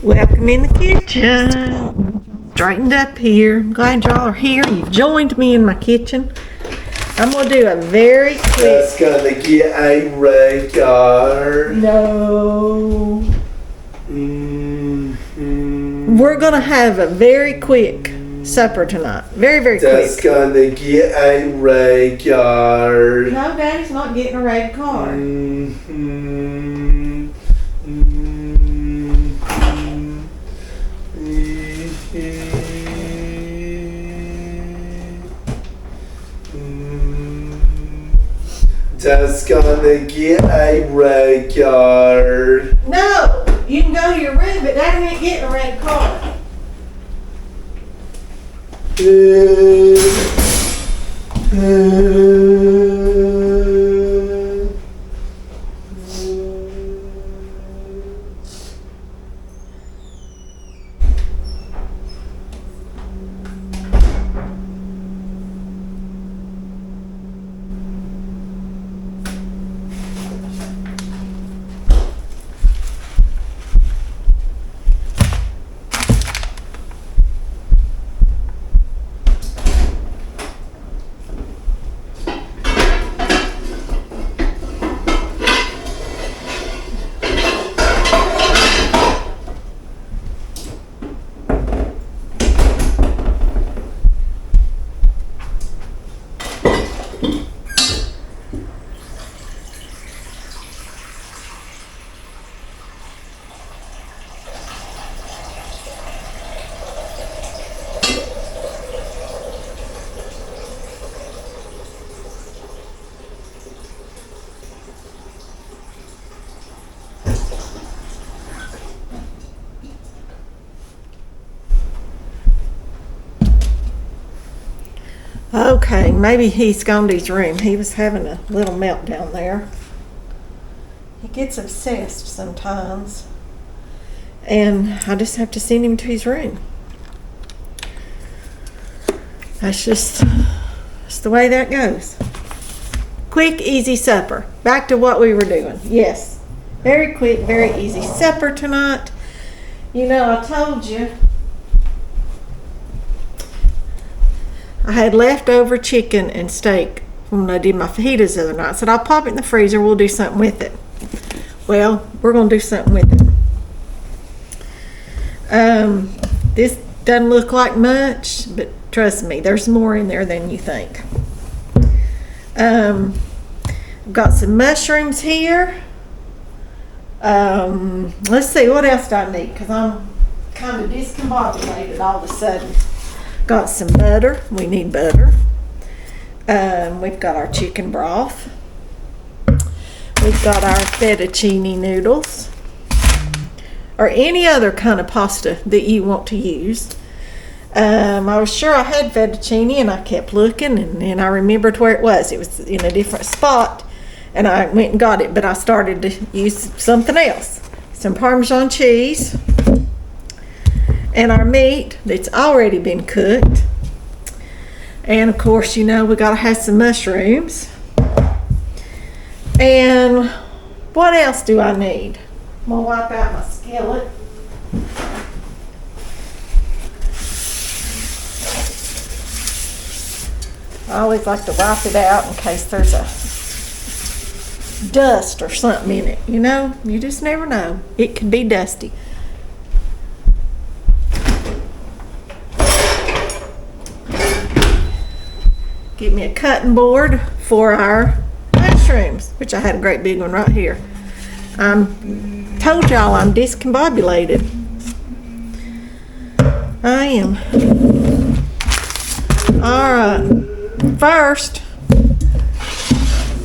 Welcome in the kitchen. Straightened up here. I'm glad y'all are here. You've joined me in my kitchen. I'm gonna do a very quick. That's gonna get a regular. No. We're gonna have a very quick supper tonight. Very quick. That's gonna get a regular. No, Daddy's not getting a red card. That's gonna get a regular. No, you can go to your room, but Daddy ain't getting a red card. Okay, maybe he's gone to his room. He was having a little meltdown there. He gets obsessed sometimes. And I just have to send him to his room. That's just the way that goes. Quick, easy supper. Back to what we were doing. Yes, very quick, very easy supper tonight. You know, I told you I had leftover chicken and steak when I did my fajitas the other night. I said, I'll pop it in the freezer. We'll do something with it. Well, we're going to do something with it. This doesn't look like much, but trust me, there's more in there than you think. I've got some mushrooms here. Let's see, what else do I need? Because I'm kind of discombobulated all of a sudden. Got some butter. We need butter. We've got our chicken broth. We've got our fettuccine noodles. Or any other kind of pasta that you want to use. I was sure I had fettuccine and I kept looking and then I remembered where it was. It was in a different spot and I went and got it, but I started to use something else. Some Parmesan cheese. And our meat that's already been cooked. And of course, you know, we gotta have some mushrooms. And what else do I need? I'm gonna wipe out my skillet. I always like to wipe it out in case there's a dust or something in it. You know, you just never know. It could be dusty. Get me a cutting board for our mushrooms, which I had a great big one right here. Told y'all I'm discombobulated. I am. Alright, first,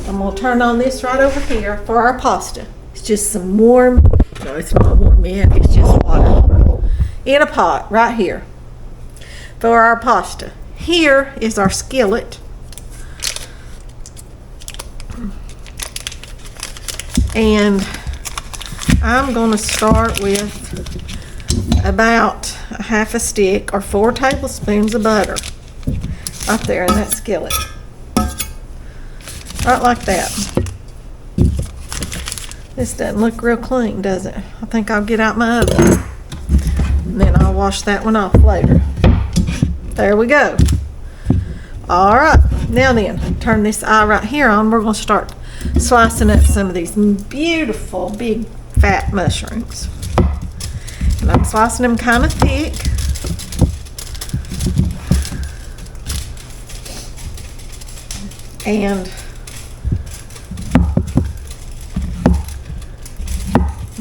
I'm going to turn on this right over here for our pasta. It's just some warm, no it's not warm yet, it's just water. In a pot, right here, for our pasta. Here is our skillet. And I'm going to start with about a half a stick or 4 tablespoons of butter right there in that skillet. Right like that. This doesn't look real clean, does it? I think I'll get out my oven. and then I'll wash that one off later. There we go. All right, now then, turn this eye right here on. We're gonna start slicing up some of these beautiful big fat mushrooms. And I'm slicing them kind of thick. And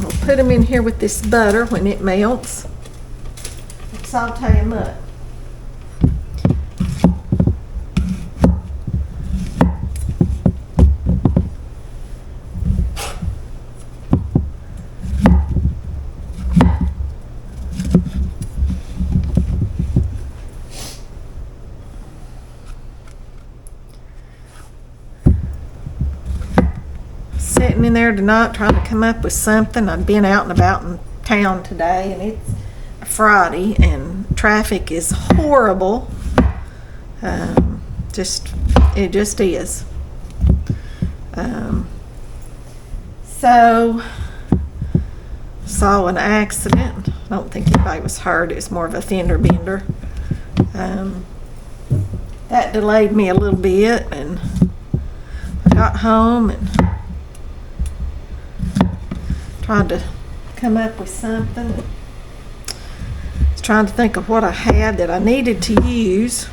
I'll put them in here with this butter when it melts. Saute them up. Sitting in there tonight trying to come up with something. I've been out and about in town today, and it's a Friday and traffic is horrible. It just is. So saw an accident. I don't think anybody was hurt. It was more of a fender bender. That delayed me a little bit, and I got home and tried to come up with something. I was trying to think of what I had that I needed to use.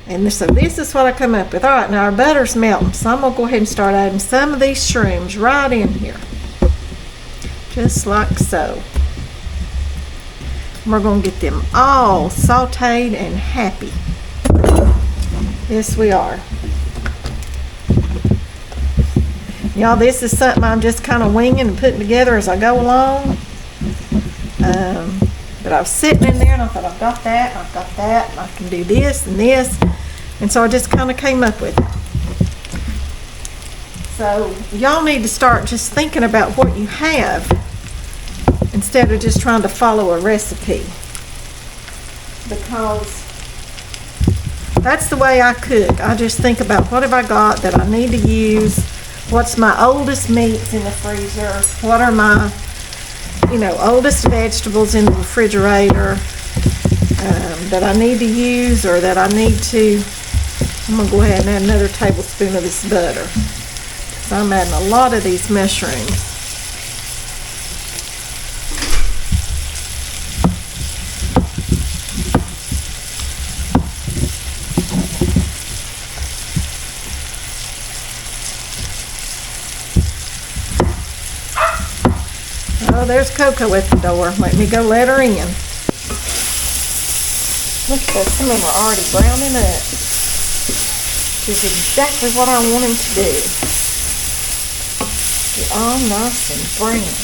And so this is what I come up with. All right, now our butter's melting, so I'm gonna go ahead and start adding some of these shrooms right in here. Just like so. We're gonna get them all sauteed and happy. Yes, we are. Y'all, this is something I'm just kind of winging and putting together as I go along. But I was sitting in there and I thought, I've got that, and I've got that, and I can do this and this. And so I just kind of came up with it. So y'all need to start just thinking about what you have instead of just trying to follow a recipe. Because that's the way I cook. I just think about what have I got that I need to use. What's my oldest meats in the freezer? What are my, oldest vegetables in the refrigerator that I need to use or that I need to. I'm going to go ahead and add another tablespoon of this butter. So I'm adding a lot of these mushrooms. Oh, there's Coco at the door. Let me go let her in. Look at that. Some of them are already browning up. Which is exactly what I want them to do. Get all nice and brown and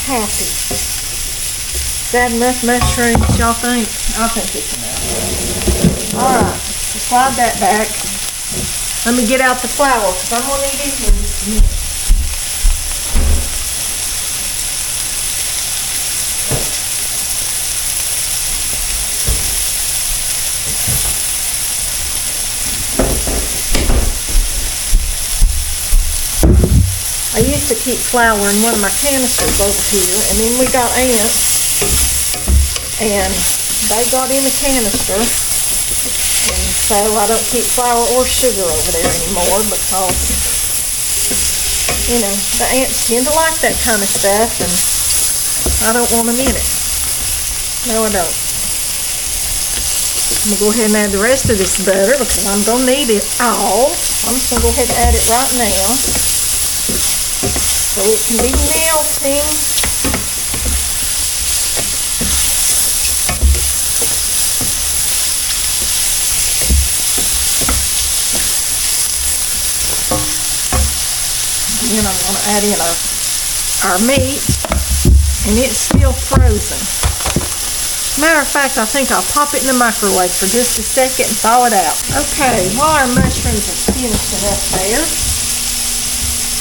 happy. Is that enough mushrooms, y'all think? I think it's enough. Alright, so slide that back. Let me get out the flour because I'm going to need it in just a minute. I used to keep flour in one of my canisters over here, and then we got ants, and they got in the canister, and so I don't keep flour or sugar over there anymore because, the ants tend to like that kind of stuff, and I don't want them in it. No, I don't. I'm going to go ahead and add the rest of this butter because I'm going to need it all. I'm just going to go ahead and add it right now. So it can be melting. And then I'm going to add in our meat, and it's still frozen. Matter of fact, I think I'll pop it in the microwave for just a second and thaw it out. Okay, while our mushrooms are finishing up there,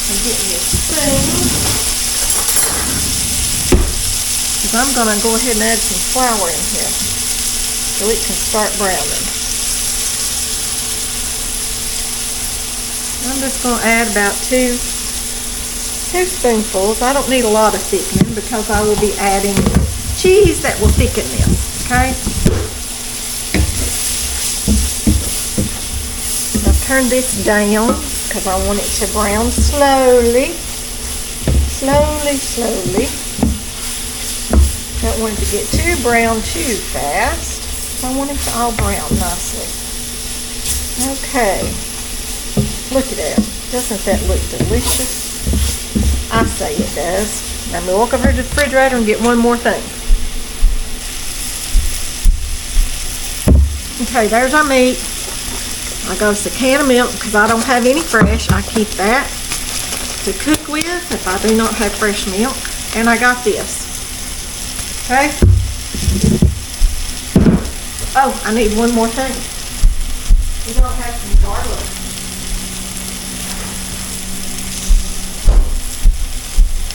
I'm getting this spoon, because I'm going to go ahead and add some flour in here so it can start browning. I'm just going to add about 2 2 spoonfuls. I don't need a lot of thickening because I will be adding cheese that will thicken this, okay? Now turn this down because I want it to brown slowly. Slowly. Don't want it to get too brown too fast. I want it to all brown nicely. Okay. Look at that. Doesn't that look delicious? I say it does. Let me walk over to the refrigerator and get one more thing. Okay, there's our meat. I got us a can of milk because I don't have any fresh. I keep that to cook with if I do not have fresh milk. And I got this. Okay? Oh, I need one more thing. We don't have some garlic.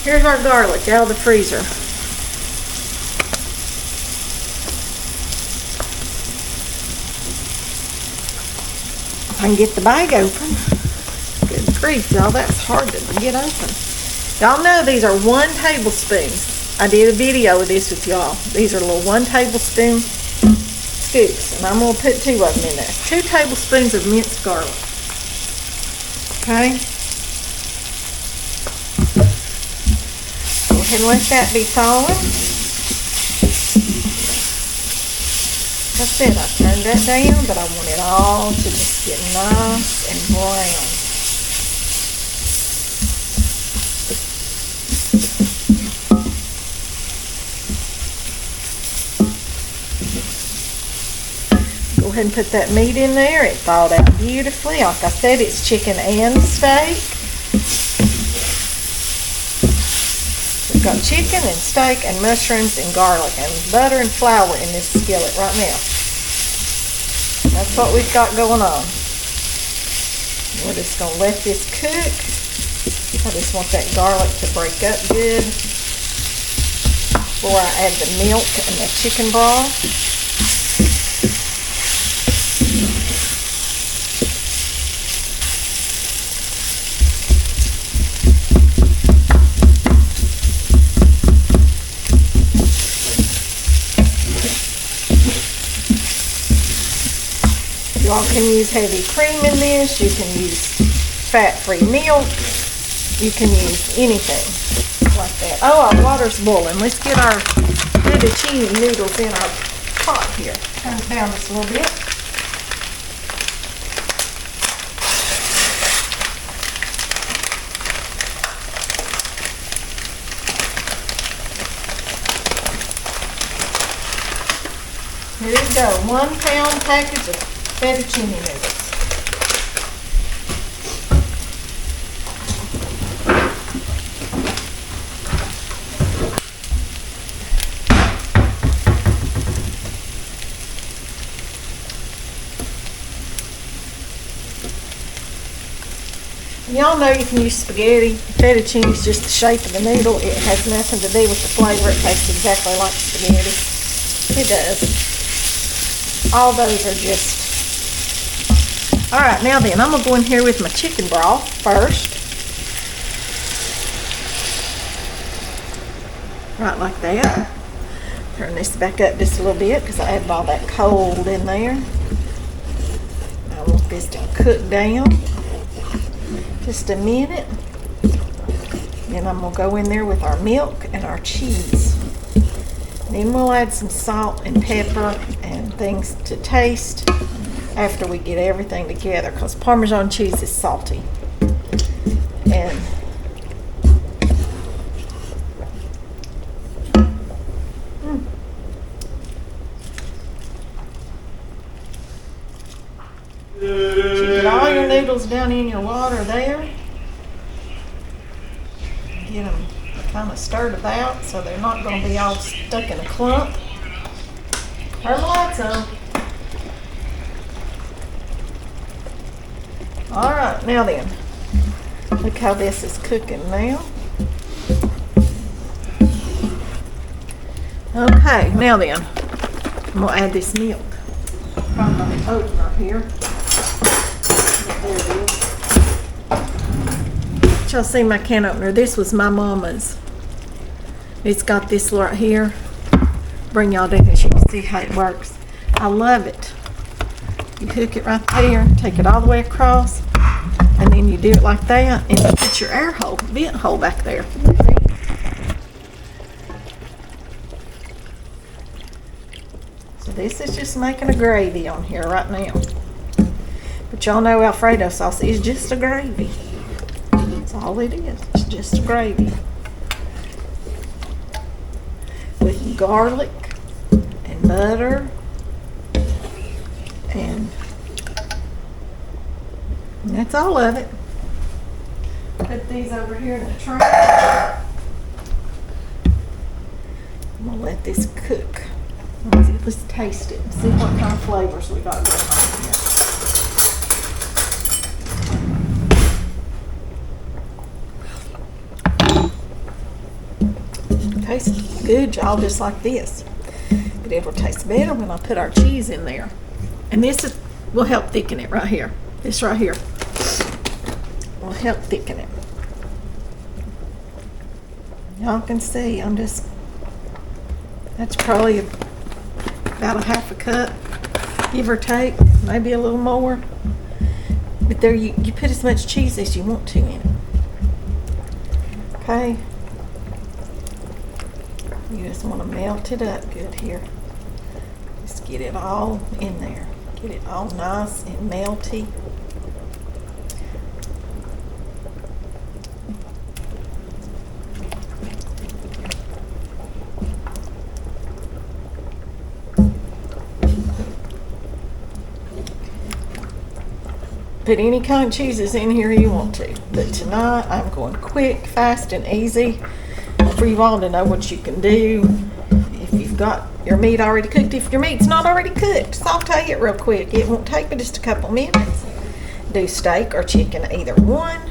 Here's our garlic out of the freezer. If I can get the bag open. Good grief, y'all, that's hard to get open. Y'all know these are 1 tablespoon. I did a video of this with y'all. These are little 1 tablespoon scoops, and I'm going to put 2 of them in there. 2 tablespoons of minced garlic. Okay? Go ahead and let that be thawing. Like I said, I turned that down, but I want it all to just get nice and brown. Go ahead and put that meat in there. It thawed out beautifully. Like I said, it's chicken and steak. We've got chicken and steak and mushrooms and garlic and butter and flour in this skillet right now. That's what we've got going on. We're just going to let this cook. I just want that garlic to break up good before I add the milk and the chicken broth. Y'all can use heavy cream in this. You can use fat-free milk. You can use anything like that. Oh, our water's boiling. Let's get our fettuccine noodles in our pot here. Turn it down just a little bit. Here we go. 1 pound package of fettuccine noodles. Y'all know you can use spaghetti. Fettuccine is just the shape of the noodle. It has nothing to do with the flavor. It tastes exactly like spaghetti. It does. All those are just... Alright, now then, I'm going to go in here with my chicken broth first. Right like that. Turn this back up just a little bit because I added all that cold in there. I want this to cook down just a minute. Then I'm going to go in there with our milk and our cheese. Then we'll add some salt and pepper and things to taste after we get everything together because Parmesan cheese is salty. And get all your noodles down in your water there. Get them kind of stirred about so they're not going to be all stuck in a clump. Turn the lights on. Alright, now then, look how this is cooking now. Okay, now then, I'm going to add this milk. Probably going to open right here. There it is. Put y'all see my can opener? This was my mama's. It's got this right here. Bring y'all down so you can see how it works. I love it. You hook it right there, take it all the way across, and then you do it like that, and you put your air hole, vent hole back there. So this is just making a gravy on here right now. But y'all know Alfredo sauce is just a gravy. That's all it is. It's just a gravy. With garlic and butter and that's all of it. Put these over here in the tray. I'm gonna let this cook. Let's taste it and see what kind of flavors we got going on here. Tastes good, y'all, just like this. But it will taste better when I put our cheese in there. And this will help thicken it right here. This right here will help thicken it. Y'all can see, that's probably about a half a cup, give or take, maybe a little more. But there you put as much cheese as you want to in it. Okay. You just want to melt it up good here. Just get it all in there. Get it all nice and melty. Put any kind of cheeses in here you want to. But tonight I'm going quick, fast, and easy for you all to know what you can do. If you've got your meat already cooked, if your meat's not already cooked, saute it real quick. It won't take but just a couple minutes. Do steak or chicken, either one.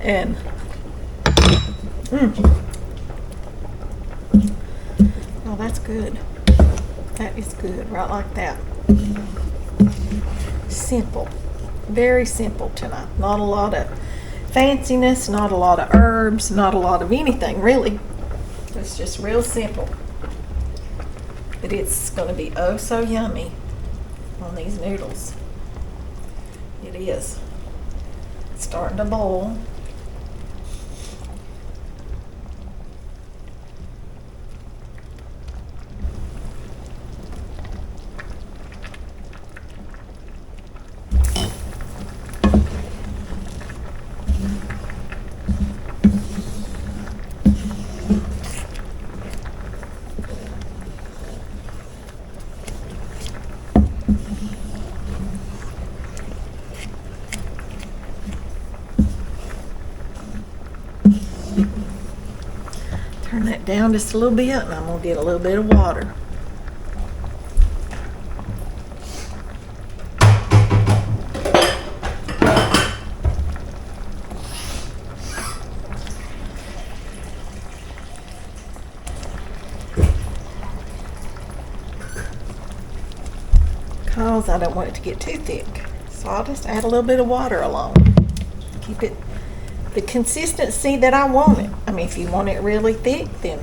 And oh, that's good. That is good, right like that. Simple, very simple tonight. Not a lot of fanciness, not a lot of herbs, not a lot of anything really. It's just real simple. But it's going to be oh so yummy on these noodles. It is. It's starting to boil. Turn that down just a little bit, and I'm going to get a little bit of water. Because I don't want it to get too thick. So I'll just add a little bit of water along. Keep it the consistency that I want it. I mean, if you want it really thick, then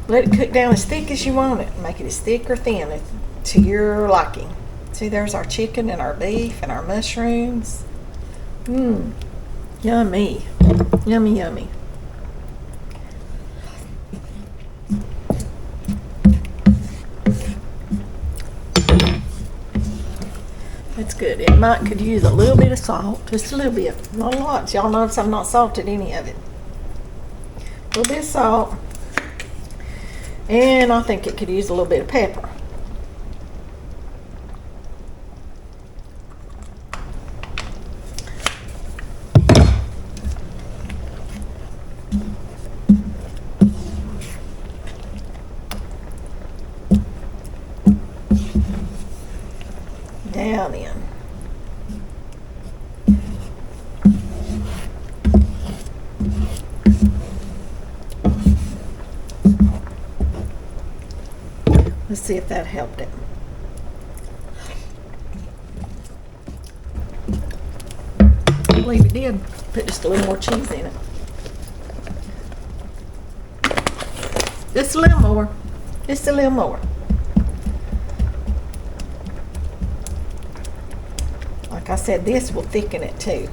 let it cook down as thick as you want it. Make it as thick or thin to your liking. See, there's our chicken and our beef and our mushrooms. Yummy. Yummy, yummy. That's good. It could use a little bit of salt, just a little bit, not a lot. Y'all notice I've not salted any of it. A little bit of salt, and I think it could use a little bit of pepper. Down in. Let's see if that helped it. I believe it did. Put just a little more cheese in it. Just a little more. Just a little more. Like I said, this will thicken it too.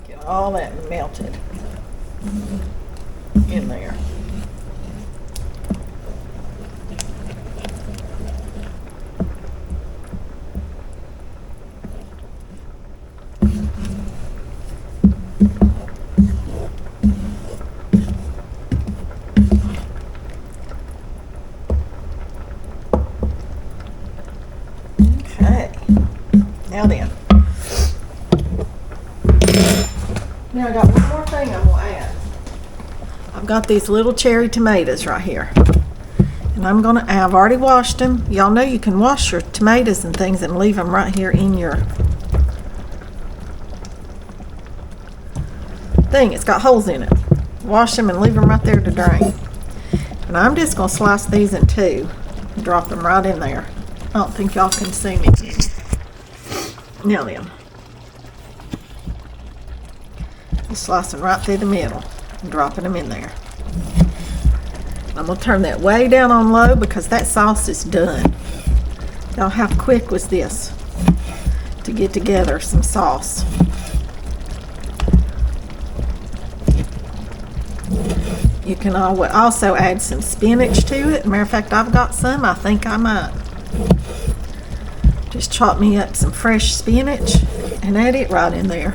Get all that melted in there. Okay, now then. Now I got one more thing I'm gonna add. I've got these little cherry tomatoes right here. And I've already washed them. Y'all know you can wash your tomatoes and things and leave them right here in your thing. It's got holes in it. Wash them and leave them right there to drain. And I'm just gonna slice these in two and drop them right in there. I don't think y'all can see me. Now then. Just slicing right through the middle and dropping them in there. I'm going to turn that way down on low because that sauce is done. Y'all, how quick was this to get together some sauce? You can also add some spinach to it. Matter of fact, I've got some. I think I might. Just chop me up some fresh spinach and add it right in there.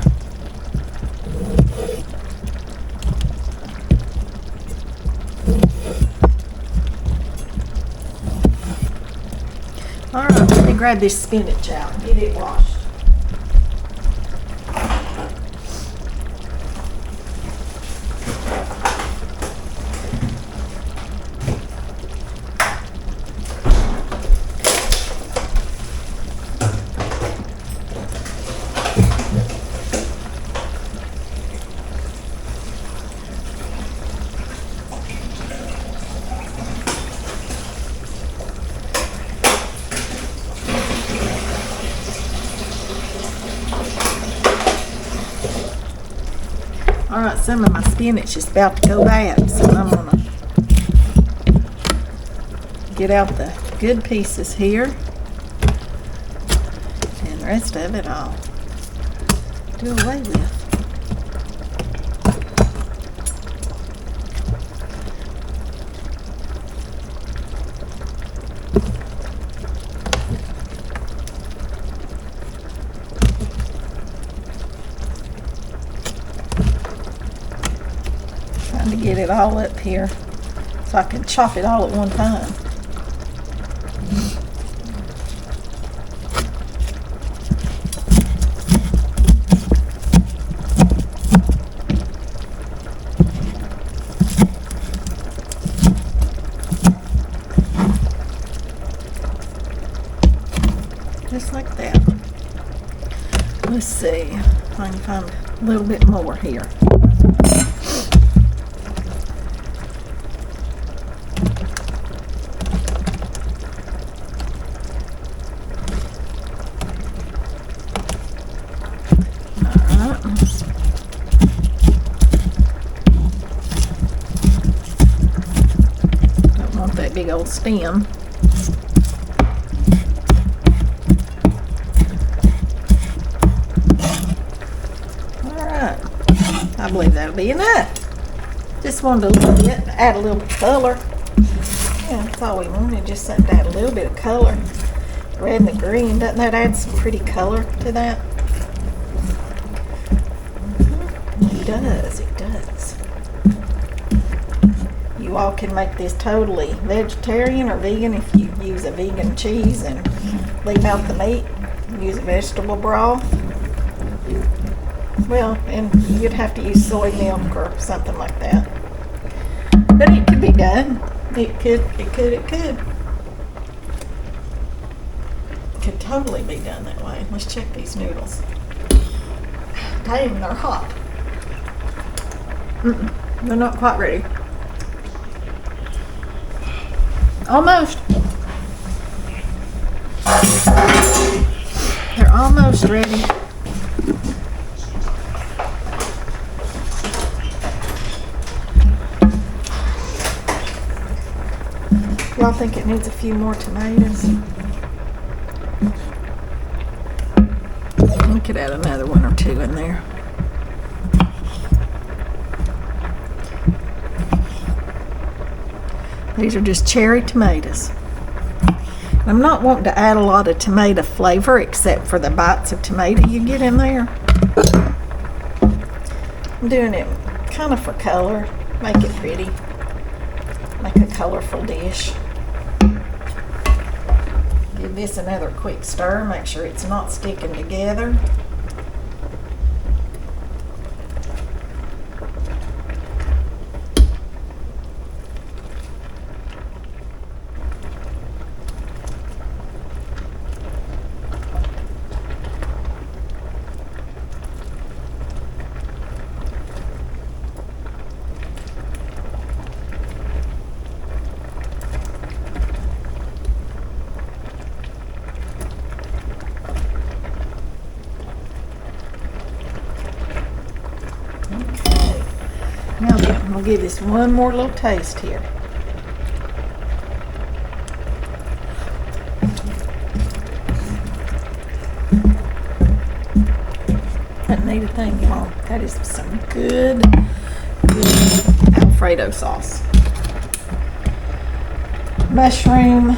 Alright, let me grab this spinach out and get it washed. Alright, some of my spinach is about to go bad, so I'm going to get out the good pieces here. And the rest of it I'll do away with. To get it all up here so I can chop it all at one time. Just like that. Let's see if I can find a little bit more here. Big old stem. Alright, I believe that'll be enough. Just wanted a little bit, add a little bit of color. Yeah, that's all we wanted, just something to add a little bit of color. Red and the green, doesn't that add some pretty color to that? It does, it does. You all can make this totally vegetarian or vegan if you use a vegan cheese and leave out the meat. Use a vegetable broth. Well, and you'd have to use soy milk or something like that. But it could be done. It could. Could totally be done that way. Let's check these noodles. Dang, they're hot. They're not quite ready. Almost. They're almost ready. Y'all think it needs a few more tomatoes? We could add another one or two in there. These are just cherry tomatoes. I'm not wanting to add a lot of tomato flavor except for the bites of tomato you get in there. I'm doing it kind of for color, make it pretty, make a colorful dish. Give this another quick stir, make sure it's not sticking together. Now then, I'm gonna give this one more little taste here. That need a thing, y'all. That is some good Alfredo sauce. Mushroom,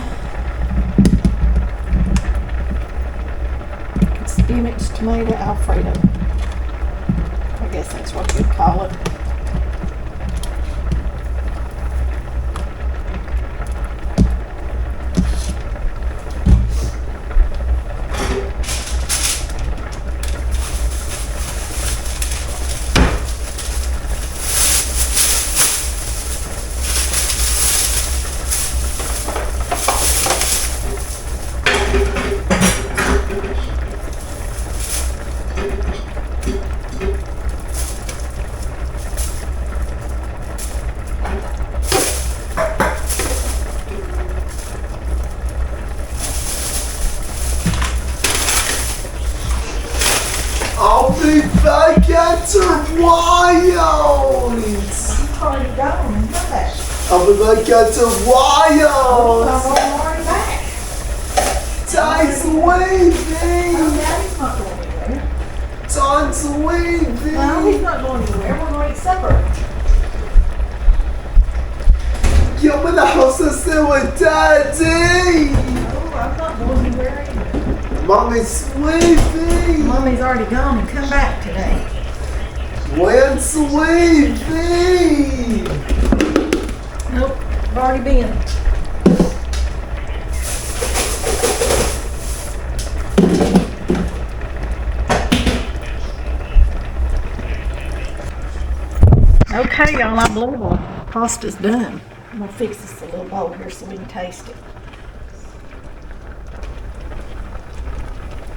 spinach, tomato, Alfredo. I guess that's what you'd call it. I'll be back after while. You've already gone and come back. I'll be back after while. I'm already back. Time's waving. Daddy's not going anywhere. Time's waving. No, he's not going anywhere. We're going to eat supper. Yo, I'm in the house to stay with Daddy. Oh, I'm not going anywhere either. Mommy's waving. Mommy's already gone and come back today. When's waving? Nope, I've already been. Okay, y'all, I believe our pasta's done. I'm gonna fix this a little bowl here so we can taste it.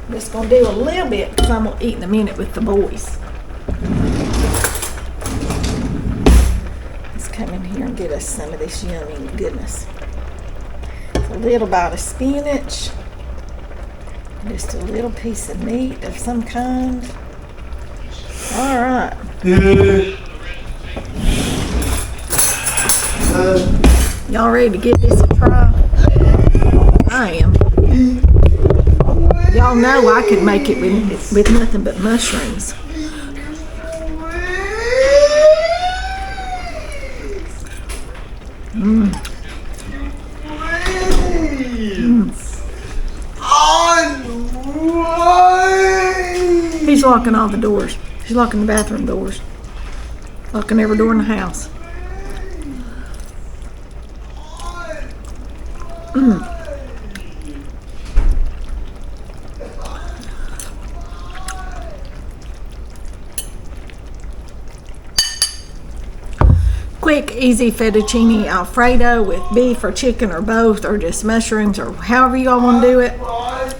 I'm just gonna do a little bit because I'm gonna eat in a minute with the boys. Let's come in here and get us some of this yummy goodness. It's a little bite of spinach, just a little piece of meat of some kind. All right. Y'all ready to give this a try? I am. Y'all know I could make it with nothing but mushrooms. He's locking all the doors. He's locking the bathroom doors. Locking every door in the house. Quick, quick, easy fettuccine Alfredo with beef or chicken or both, or just mushrooms, or however y'all want to do it.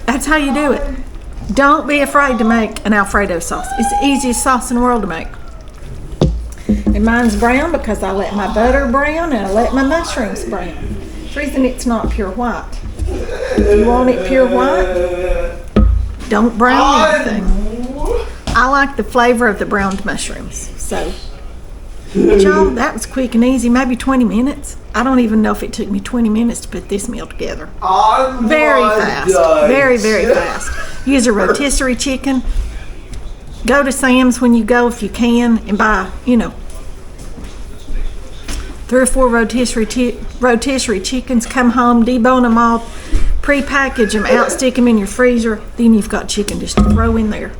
That's how you do it. Don't be afraid to make an Alfredo sauce. It's the easiest sauce in the world to make. And mine's brown because I let my butter brown and I let my mushrooms brown. The reason it's not pure white. If you want it pure white, don't brown anything. I like the flavor of the browned mushrooms. So, but y'all, that was quick and easy. Maybe 20 minutes. I don't even know if it took me 20 minutes to put this meal together. Very fast. Very, very fast. Use a rotisserie chicken. Go to Sam's when you go if you can and buy, 3 or 4 rotisserie chickens. Come home, debone them all, pre-package them out, stick them in your freezer. Then you've got chicken just to throw in there.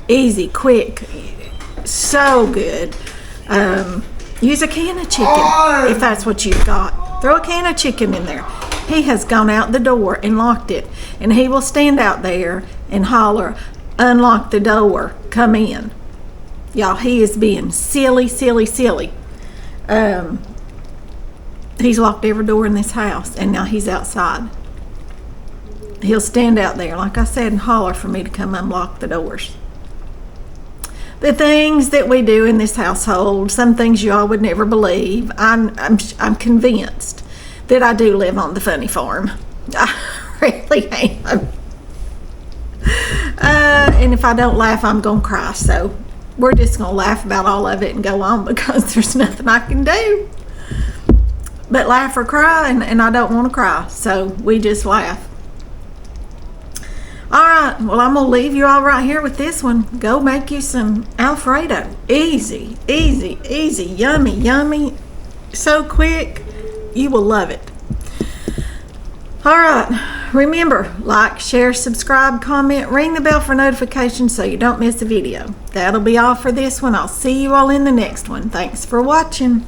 Easy, quick, so good. Use a can of chicken if that's what you've got. Throw a can of chicken in there. He has gone out the door and locked it, and he will stand out there and holler, "Unlock the door, come in." Y'all, he is being silly. He's locked every door in this house, and now he's outside. He'll stand out there, like I said, and holler for me to come unlock the doors. The things that we do in this household, some things you all would never believe. I'm convinced that I do live on the funny farm. I really am. And if I don't laugh, I'm gonna cry. So we're just gonna laugh about all of it and go on, because there's nothing I can do but laugh or cry, and I don't want to cry, so we just laugh. All right, well, I'm gonna leave you all right here with this one. Go make you some Alfredo. Easy, yummy, so quick, you will love it. All right, remember, like, share, subscribe, comment, ring the bell for notifications so you don't miss a video. That'll be all for this one. I'll see you all in the next one. Thanks for watching.